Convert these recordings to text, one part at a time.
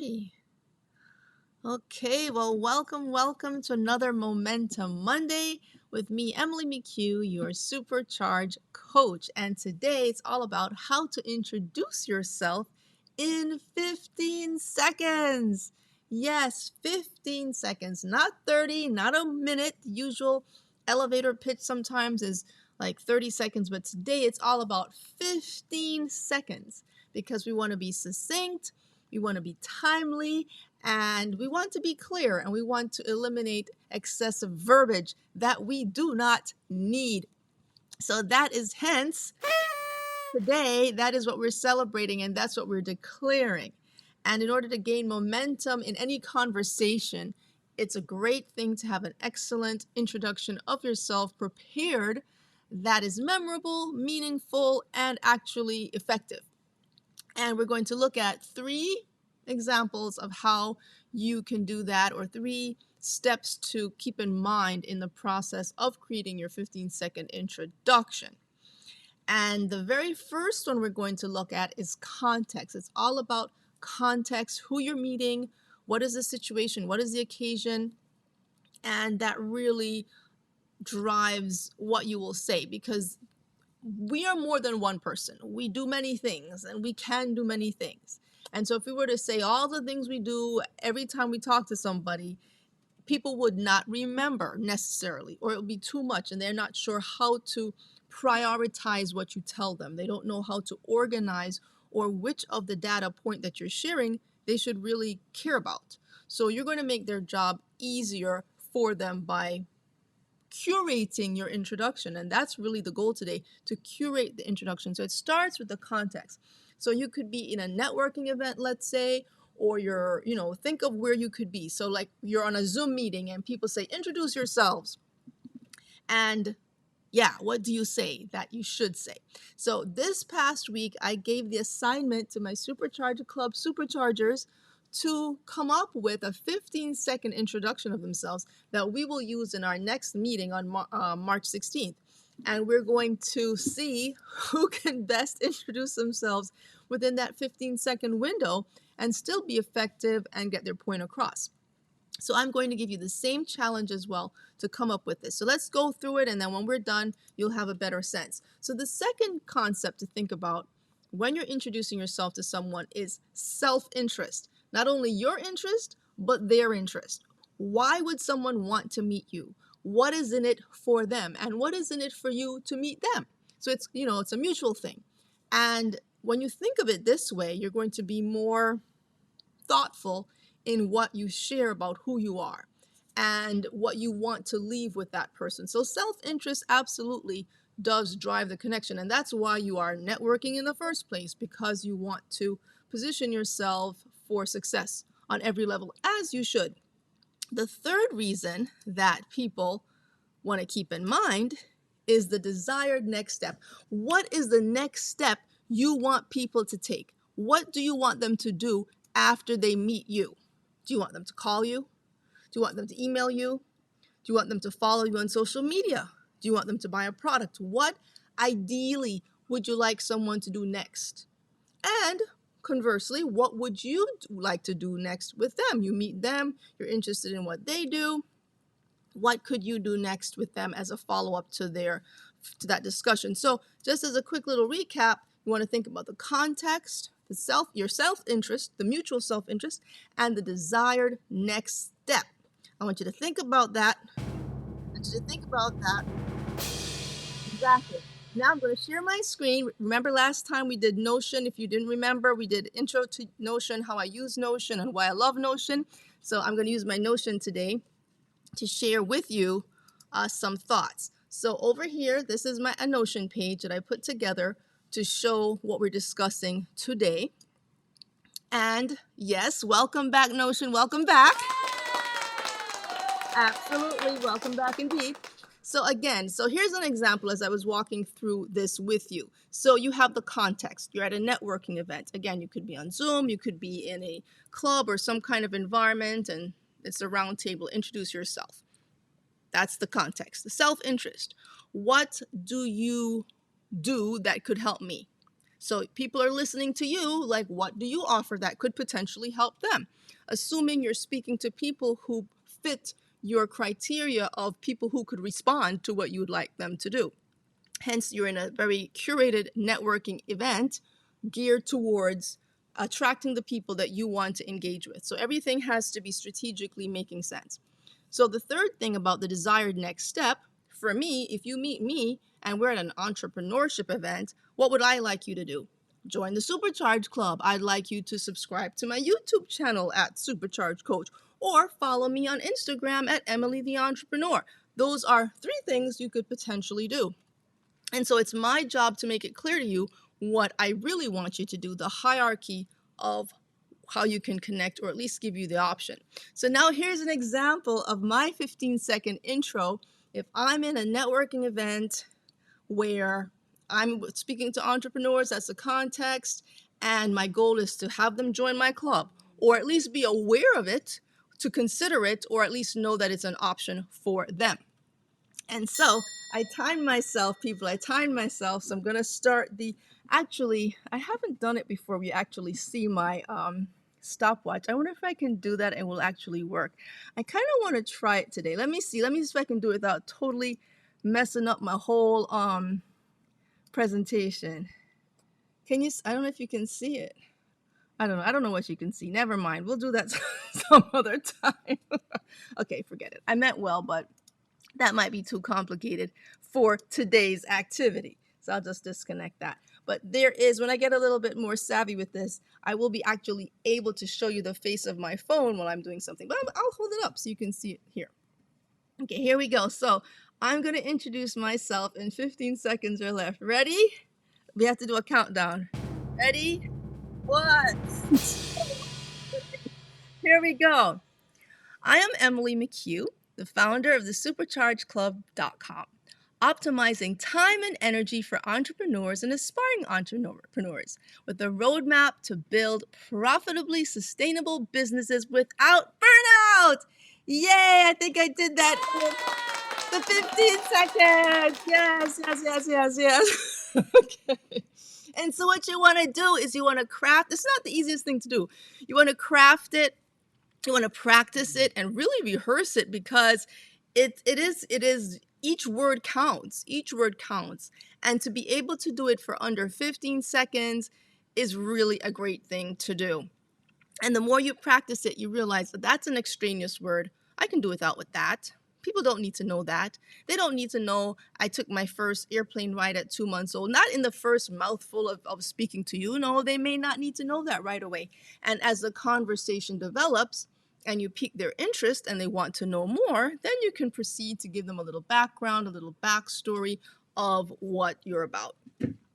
Alrighty. Okay, well, welcome to another Momentum Monday with me, Emily McHugh, your supercharged coach. And today it's all about how to introduce yourself in 15 seconds. Yes, 15 seconds, not 30, not a minute. The usual elevator pitch sometimes is like 30 seconds, but today it's all about 15 seconds because we want to be succinct, we want to be timely, and we want to be clear and we want to eliminate excessive verbiage that we do not need. So that is hence today, that is what we're celebrating and that's what we're declaring. And in order to gain momentum in any conversation, it's a great thing to have an excellent introduction of yourself prepared that is memorable, meaningful, and actually effective. And we're going to look at 3 examples of how you can do that, or 3 steps to keep in mind in the process of creating your 15-second introduction. And the very first one we're going to look at is context. It's all about context, who you're meeting, what is the situation, what is the occasion, and that really drives what you will say, because we are more than one person. We do many things and we can do many things. And so if we were to say all the things we do every time we talk to somebody, people would not remember necessarily, or it would be too much and they're not sure how to prioritize what you tell them. They don't know how to organize or which of the data point that you're sharing they should really care about. So you're going to make their job easier for them by curating your introduction, and that's really the goal today, to curate the introduction. So it starts with the context. So you could be in a networking event, let's say, or you're, think of where you could be. So like you're on a Zoom meeting and people say introduce yourselves, and yeah, what do you say that you should say? So this past week I gave the assignment to my Supercharger Club superchargers to come up with a 15-second introduction of themselves that we will use in our next meeting on March 16th. And we're going to see who can best introduce themselves within that 15-second window and still be effective and get their point across. So I'm going to give you the same challenge as well to come up with this. So let's go through it, and then when we're done, you'll have a better sense. So the second concept to think about when you're introducing yourself to someone is self-interest. Not only your interest, but their interest. Why would someone want to meet you? What is in it for them? And what is in it for you to meet them? So it's a mutual thing. And when you think of it this way, you're going to be more thoughtful in what you share about who you are and what you want to leave with that person. So self-interest absolutely does drive the connection. And that's why you are networking in the first place, because you want to position yourself for success on every level, as you should. The third reason that people want to keep in mind is the desired next step. What is the next step you want people to take? What do you want them to do after they meet you? Do you want them to call you? Do you want them to email you? Do you want them to follow you on social media? Do you want them to buy a product? What ideally would you like someone to do next? And conversely, what would you like to do next with them? You meet them, you're interested in what they do. What could you do next with them as a follow-up to that discussion? So just as a quick little recap, you want to think about the context, your self-interest, the mutual self-interest, and the desired next step. I want you to think about that. Exactly. Now I'm going to share my screen. Remember last time we did Notion? If you didn't remember, we did intro to Notion, how I use Notion and why I love Notion. So I'm going to use my Notion today to share with you some thoughts. So over here, this is a Notion page that I put together to show what we're discussing today. And yes, welcome back, Notion. Welcome back. Absolutely. Welcome back indeed. So here's an example as I was walking through this with you. So you have the context. You're at a networking event. Again, you could be on Zoom, you could be in a club or some kind of environment, and it's a round table. Introduce yourself. That's the context. The self-interest. What do you do that could help me? So people are listening to you, like, what do you offer that could potentially help them? Assuming you're speaking to people who fit your criteria of people who could respond to what you would like them to do. Hence, you're in a very curated networking event geared towards attracting the people that you want to engage with. So everything has to be strategically making sense. So the third thing about the desired next step, for me, if you meet me and we're at an entrepreneurship event, what would I like you to do? Join the Supercharge Club. I'd like you to subscribe to my YouTube channel at Supercharge Coach or follow me on Instagram at Emily the Entrepreneur. Those are three things you could potentially do. And so it's my job to make it clear to you what I really want you to do, the hierarchy of how you can connect, or at least give you the option. So now here's an example of my 15-second intro. If I'm in a networking event where I'm speaking to entrepreneurs, that's the context, and my goal is to have them join my club, or at least be aware of it, to consider it, or at least know that it's an option for them. And so I timed myself, people. I timed myself. So I'm going to start actually, I haven't done it before. We actually see my stopwatch. I wonder if I can do that and will actually work. I kind of want to try it today. Let me see. Let me see if I can do it without totally messing up my whole presentation. Can you, I don't know if you can see it. I don't know. I don't know what you can see. Never mind. We'll do that some other time. Okay, forget it. I meant well, but that might be too complicated for today's activity. So I'll just disconnect that. But there is, when I get a little bit more savvy with this, I will be actually able to show you the face of my phone while I'm doing something. But I'll hold it up so you can see it here. Okay, here we go. So I'm going to introduce myself in 15 seconds or left. Ready? We have to do a countdown. Ready? One. Here we go. I am Emily McHugh, the founder of the superchargeclub.com, optimizing time and energy for entrepreneurs and aspiring entrepreneurs with a roadmap to build profitably sustainable businesses without burnout. Yay, I think I did that in the 15 seconds. Yes. Okay. And so what you want to do is you want to craft, it's not the easiest thing to do. You want to craft it, you want to practice it and really rehearse it, because it is each word counts. And to be able to do it for under 15 seconds is really a great thing to do. And the more you practice it, you realize that that's an extraneous word. I can do without with that. People don't need to know that. They don't need to know I took my first airplane ride at 2 months old. Not in the first mouthful of speaking to you. No, they may not need to know that right away. And as the conversation develops and you pique their interest and they want to know more, then you can proceed to give them a little background, a little backstory of what you're about.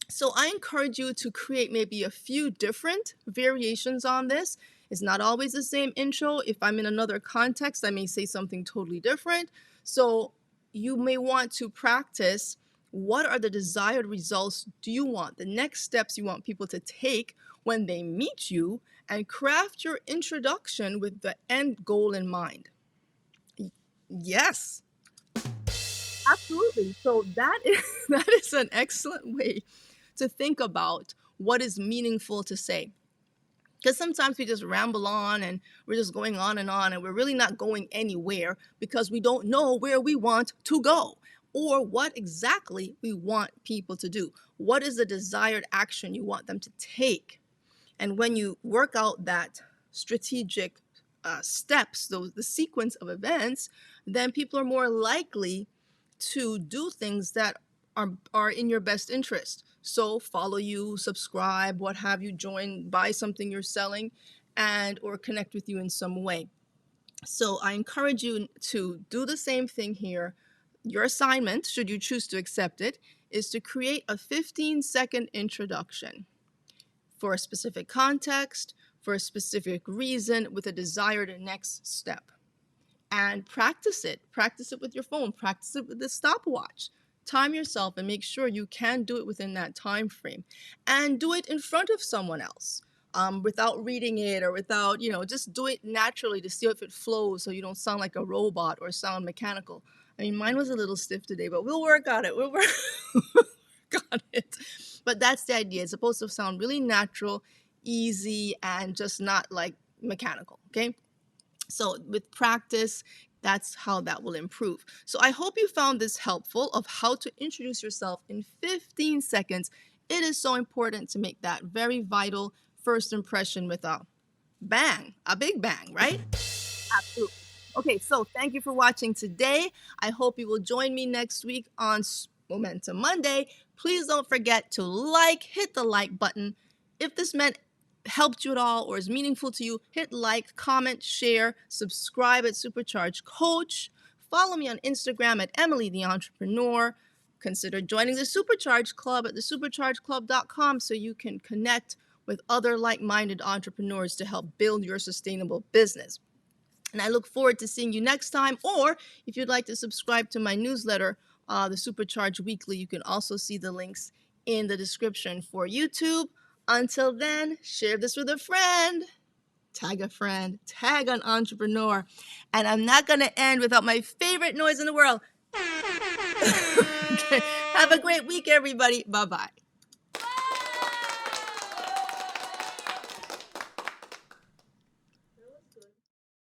So I encourage you to create maybe a few different variations on this. It's not always the same intro. If I'm in another context, I may say something totally different. So you may want to practice, what are the desired results do you want, the next steps you want people to take when they meet you, and craft your introduction with the end goal in mind. Yes, absolutely. So that is an excellent way to think about what is meaningful to say. Because sometimes we just ramble on and we're just going on and we're really not going anywhere because we don't know where we want to go or what exactly we want people to do. What is the desired action you want them to take? And when you work out that strategic steps, the sequence of events, then people are more likely to do things that are in your best interest. So follow you, subscribe, what have you, join, buy something you're selling, and or connect with you in some way. So I encourage you to do the same thing here. Your assignment, should you choose to accept it, is to create a 15-second introduction for a specific context, for a specific reason, with a desired next step. And practice it. Practice it with your phone. Practice it with the stopwatch. Time yourself and make sure you can do it within that time frame. And do it in front of someone else without reading it or without, just do it naturally to see if it flows so you don't sound like a robot or sound mechanical. I mean, mine was a little stiff today, but we'll work on it. We'll work on it. But that's the idea. It's supposed to sound really natural, easy, and just not like mechanical. Okay. So with practice, that's how that will improve. So I hope you found this helpful of how to introduce yourself in 15 seconds. It is so important to make that very vital first impression with a bang, a big bang, right? Absolutely. Okay, so thank you for watching today. I hope you will join me next week on Momentum Monday. Please don't forget to hit the like button. If this helped you at all or is meaningful to you, hit like, comment, share, subscribe at Supercharge Coach. Follow me on Instagram at Emily the Entrepreneur. Consider joining the Supercharge Club at thesuperchargeclub.com so you can connect with other like-minded entrepreneurs to help build your sustainable business. And I look forward to seeing you next time. Or if you'd like to subscribe to my newsletter, the Supercharge Weekly, you can also see the links in the description for YouTube. Until then, share this with a friend. Tag a friend, tag an entrepreneur. And I'm not going to end without my favorite noise in the world. Okay. Have a great week, everybody. Bye-bye.